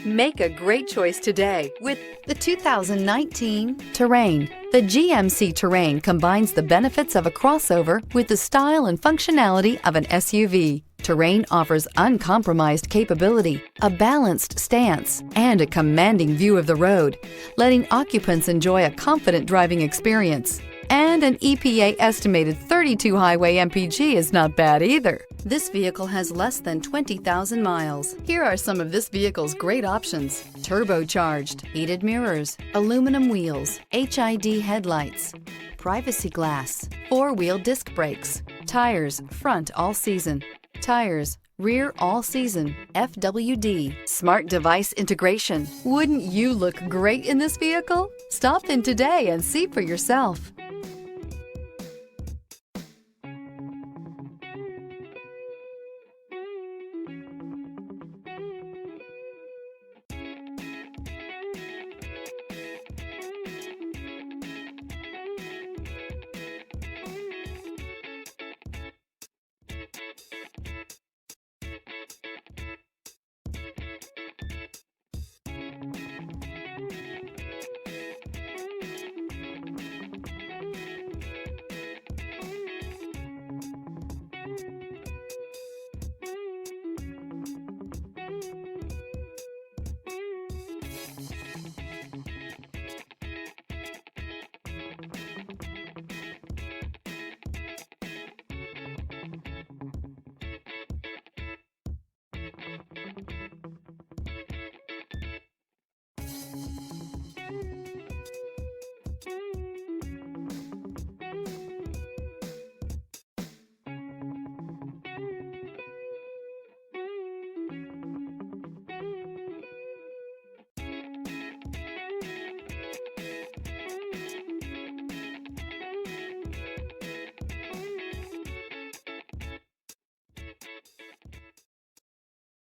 Make a great choice today with the 2019 Terrain. The GMC Terrain combines the benefits of a crossover with the style and functionality of an SUV. Terrain offers uncompromised capability, a balanced stance, and a commanding view of the road, letting occupants enjoy a confident driving experience. And an EPA estimated 32 highway MPG is not bad either. This vehicle has less than 20,000 miles. Here are some of this vehicle's great options: turbocharged, heated mirrors, aluminum wheels, HID headlights, privacy glass, four-wheel disc brakes, tires front all season, tires rear all season, FWD, smart device integration. Wouldn't you look great in this vehicle? Stop in today and see for yourself.